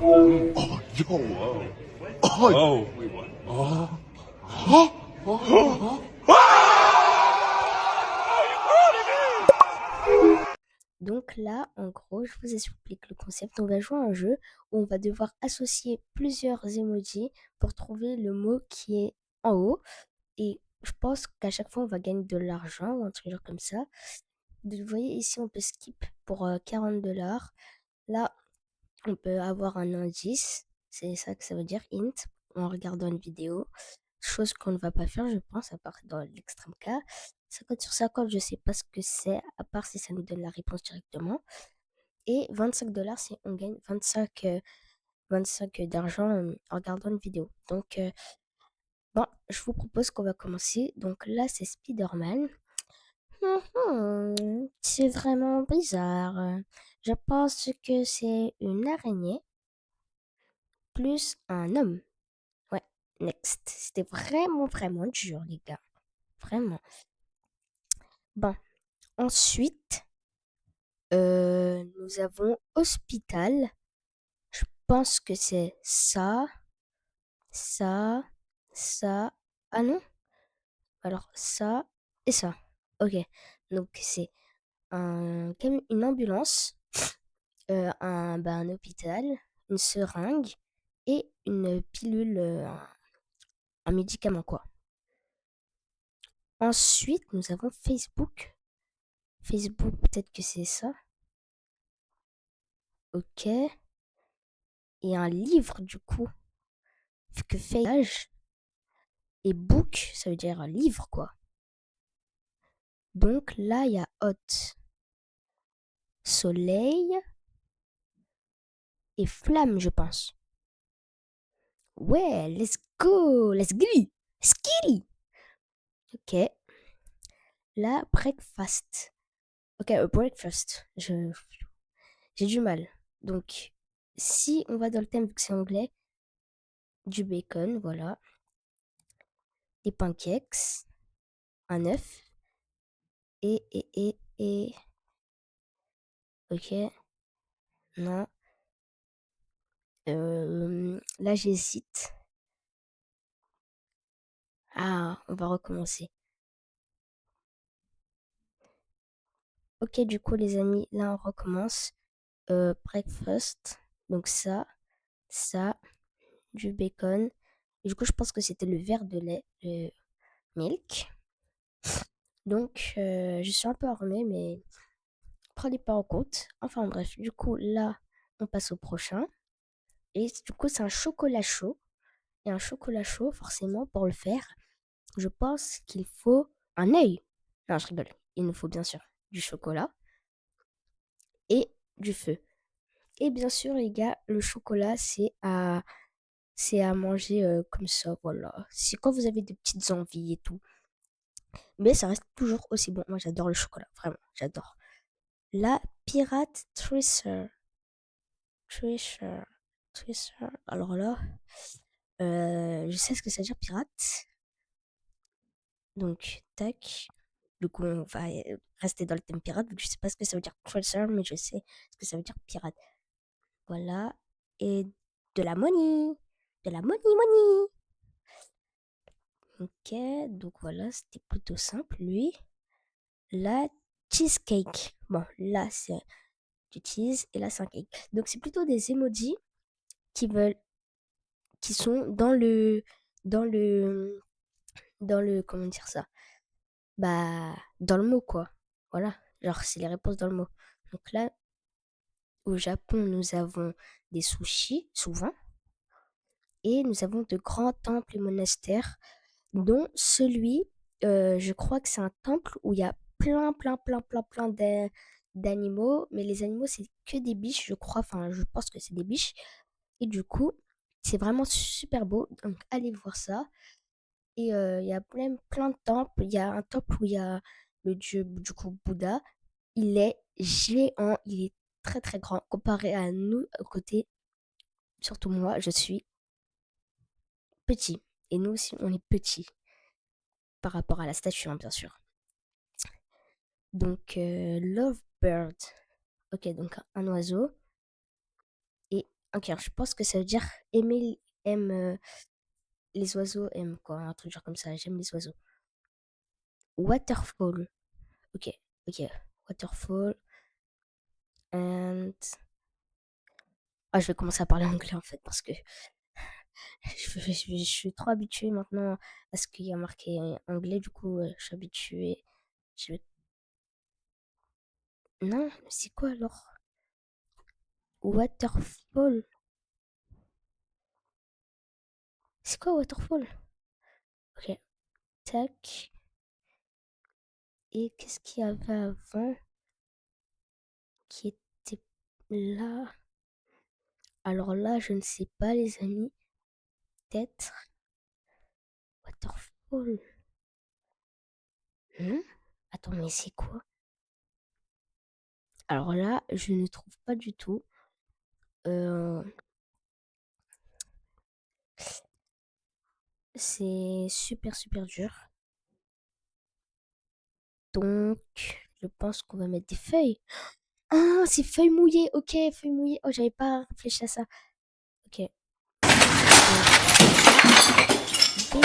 Oh, yo. Oh. Oh. Donc là, en gros, je vous explique le concept. On va jouer à un jeu où on va devoir associer plusieurs emojis pour trouver le mot qui est en haut. Et je pense qu'à chaque fois, on va gagner de l'argent ou un truc genre comme ça. Vous voyez, ici, on peut skip pour 40 $. Là, on peut avoir un indice. C'est ça que ça veut dire, int, en regardant une vidéo. Chose qu'on ne va pas faire, je pense, à part dans l'extrême cas. 50 sur 50, je sais pas ce que c'est, à part si ça nous donne la réponse directement. Et 25 $, si on gagne 25 d'argent en regardant une vidéo. Donc, bon, je vous propose qu'on va commencer. Donc là, c'est Spider-Man. C'est vraiment bizarre. Je pense que c'est une araignée plus un homme. Ouais, next. C'était vraiment, vraiment dur, les gars. Vraiment. Bon, ensuite, nous avons hôpital. Je pense que c'est ça, ça, ça. Ah non? Alors ça et ça. Ok. Donc c'est comme une ambulance, un hôpital, une seringue et une pilule, un médicament quoi. Ensuite, nous avons Facebook. Facebook, peut-être que c'est ça. Ok. Et un livre du coup. Vu que Facebook et book, ça veut dire un livre quoi. Donc là, il y a hot, soleil et flamme, je pense. Ouais, let's go, let's go, skitty. Ok, là, breakfast. Ok, breakfast, j'ai du mal. Donc, si on va dans le thème, vu que c'est anglais, du bacon, voilà, des pancakes, un œuf, et, ok, non, là, j'hésite. Ah, on va recommencer. Ok, du coup, les amis, là, on recommence. Breakfast, donc ça, du bacon. Et du coup, je pense que c'était le verre de lait, le milk. Donc, je suis un peu armée, mais prenez pas en compte. Enfin bref, du coup, là, on passe au prochain. Et du coup, c'est un chocolat chaud. Et un chocolat chaud, forcément, pour le faire, je pense qu'il faut un œil. Non, je rigole. Il nous faut bien sûr du chocolat et du feu. Et bien sûr, les gars, le chocolat, c'est à manger comme ça, voilà. C'est quand vous avez des petites envies et tout. Mais ça reste toujours aussi bon. Moi, j'adore le chocolat, vraiment, j'adore. La Pirate Tracer. Tracer. Tracer. Alors là, je sais ce que ça veut dire pirate. Donc, tac. Du coup, on va rester dans le thème pirate, vu que je sais pas ce que ça veut dire tracer, mais je sais ce que ça veut dire pirate. Voilà. Et de la money. De la money, money. Ok, donc voilà, c'était plutôt simple, lui. La cheesecake. Bon, là, c'est du cheese et là, c'est un cake. Donc, c'est plutôt des emojis qui veulent, qui sont dans le, comment dire ça? Bah, dans le mot, quoi. Voilà. Genre, c'est les réponses dans le mot. Donc là, au Japon, nous avons des sushis, souvent, et nous avons de grands temples et monastères, dont celui, je crois que c'est un temple où il y a plein, plein, plein, plein, plein d'animaux, mais les animaux, c'est que des biches, je crois, enfin, je pense que c'est des biches, et du coup, c'est vraiment super beau, donc allez voir ça. Et il y a plein de temples, il y a un temple où il y a le dieu, du coup, Bouddha, il est géant, il est très, très grand, comparé à nous, à côté, surtout moi, je suis petit, et nous aussi, on est petit, par rapport à la statue, hein, bien sûr. Donc, lovebird. Ok, donc un oiseau et Ok, je pense que ça veut dire aimer, aime les oiseaux, aime quoi, un truc genre comme ça, j'aime les oiseaux. Waterfall. Ok, ok. Waterfall and... Ah, je vais commencer à parler anglais en fait parce que je suis trop habituée maintenant à ce qu'il y a marqué anglais, du coup, je suis habituée. Je vais... Non, mais c'est quoi alors? Waterfall. C'est quoi Waterfall? Ok, tac. Et qu'est-ce qu'il y avait avant qui était là? Alors là, je ne sais pas, les amis. Peut-être Waterfall. Non? Attends, mais c'est quoi? Alors là, je ne trouve pas du tout. Euh, c'est super, super dur. Donc, je pense qu'on va mettre des feuilles. Ah, c'est feuilles mouillées. Ok, feuilles mouillées. Oh, j'avais pas réfléchi à ça. Ok. Donc,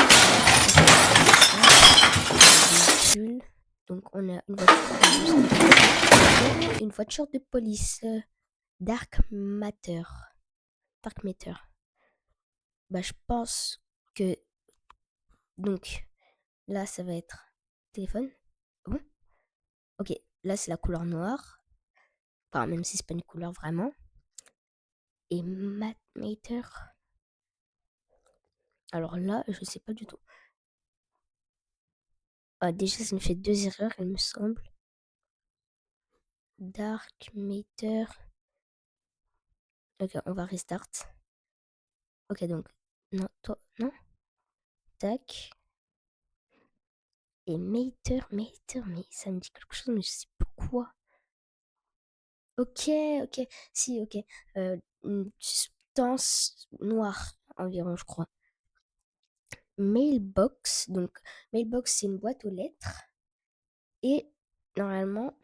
véhicule. Donc, on a une voiture de police. Dark Matter. Dark Matter. Bah, je pense que. Donc, là, ça va être téléphone. Ah bon? Ok, là, c'est la couleur noire. Enfin, même si c'est pas une couleur vraiment. Et Matter. Alors là, je sais pas du tout. Ah, déjà, ça me fait deux erreurs, il me semble. Dark Matter. Ok, on va restart. Ok, donc. Non, toi, non. Tac. Et Mater, mais ça me dit quelque chose, mais je sais pas quoi. Ok, ok. Si, ok. Une substance noire environ, je crois. Mailbox. Donc, mailbox, c'est une boîte aux lettres. Et normalement,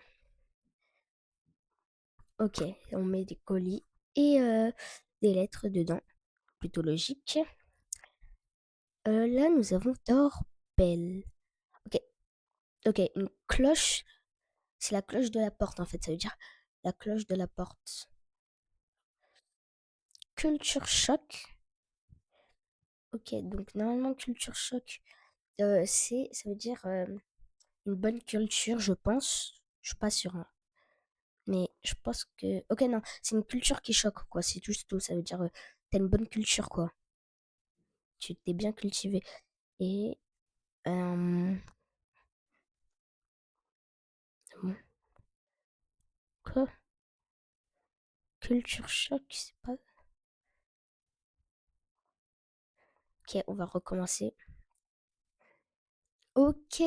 ok, on met des colis et des lettres dedans. Plutôt logique. Là, nous avons doorbell. Ok, ok, une cloche. C'est la cloche de la porte, en fait. Ça veut dire la cloche de la porte. Culture choc. Ok, donc normalement, culture choc, ça veut dire une bonne culture, je pense. Je suis pas sûre, hein. Mais je pense que. Ok, non, c'est une culture qui choque, quoi. C'est juste tout. Ça veut dire t'as une bonne culture, quoi. Tu t'es bien cultivé. Et. Euh, bon, quoi? Culture choc, c'est pas. Ok, on va recommencer. Ok.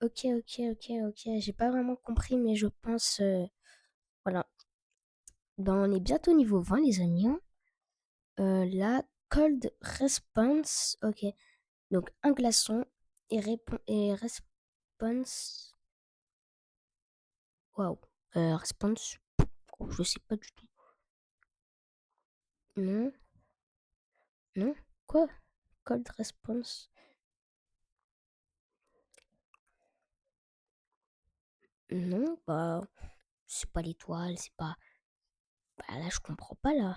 Ok, ok, ok, ok. J'ai pas vraiment compris, mais je pense. Voilà. Ben, on est bientôt niveau 20, les amis, hein. Là, cold response. Ok. Donc, un glaçon et response. Waouh. Response. Oh, je sais pas du tout. Non. Non. Quoi? Cold response. Non, bah, c'est pas l'étoile, c'est pas. Bah, là, je comprends pas, là.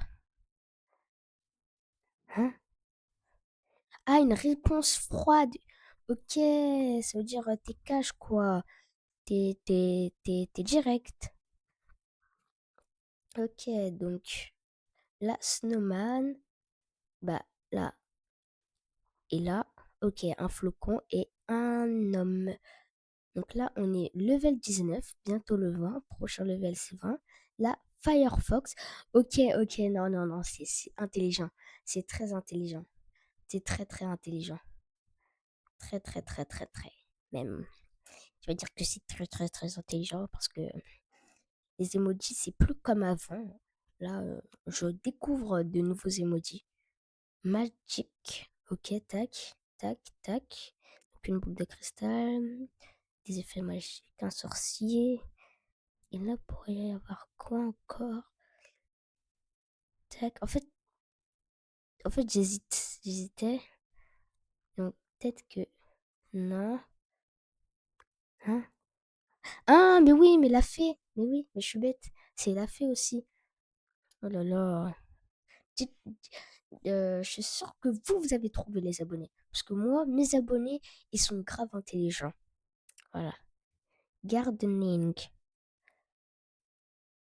Hein? Ah, une réponse froide. Ok, ça veut dire t'es cash, quoi. T'es direct. Ok, donc, la snowman. Bah, là et là. Ok, un flocon et un homme. Donc là, on est level 19, bientôt le 20. Prochain level, c'est 20. Là, Firefox. Ok, ok, non, non, non, c'est intelligent. C'est très intelligent. C'est très, très intelligent. Très, très, très, très, très. Même, je vais dire que c'est très, très, très intelligent parce que les emojis, c'est plus comme avant. Là, je découvre de nouveaux emojis. Magic. Ok, tac, tac, tac. Donc une boule de cristal, des effets magiques, un sorcier. Et là, pourrait y avoir quoi encore? Tac. En fait, j'hésitais. Donc, peut-être que non. Hein? Ah, mais oui, mais la fée. Mais oui, mais je suis bête. C'est la fée aussi. Oh là là. Dites- je suis sûre que vous avez trouvé les abonnés. Parce que moi, mes abonnés, ils sont grave intelligents. Voilà. Gardening.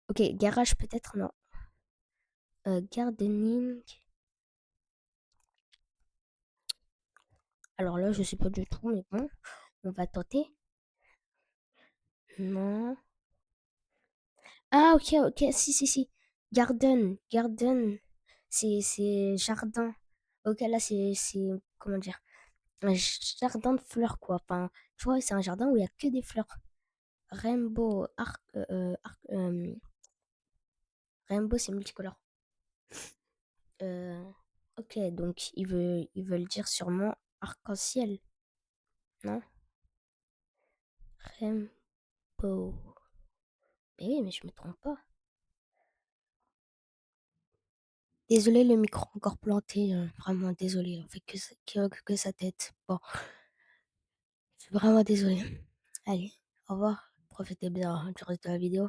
Ok, garage peut-être, non. Gardening. Alors là, je sais pas du tout, mais bon, on va tenter. Non. Ah, ok, ok, si, si, si. Garden. C'est jardin. Ok, là, comment dire, un jardin de fleurs, quoi. Enfin, tu vois, c'est un jardin où il y a que des fleurs. Rainbow, rainbow, c'est multicolore. Euh, ok, donc ils veulent dire sûrement arc-en-ciel, non? Rainbow. Mais oui, mais je me trompe pas. Désolé, le micro encore planté. Vraiment désolé. On fait que sa tête. Bon, je suis vraiment désolée. Allez, au revoir. Profitez bien du reste de la vidéo.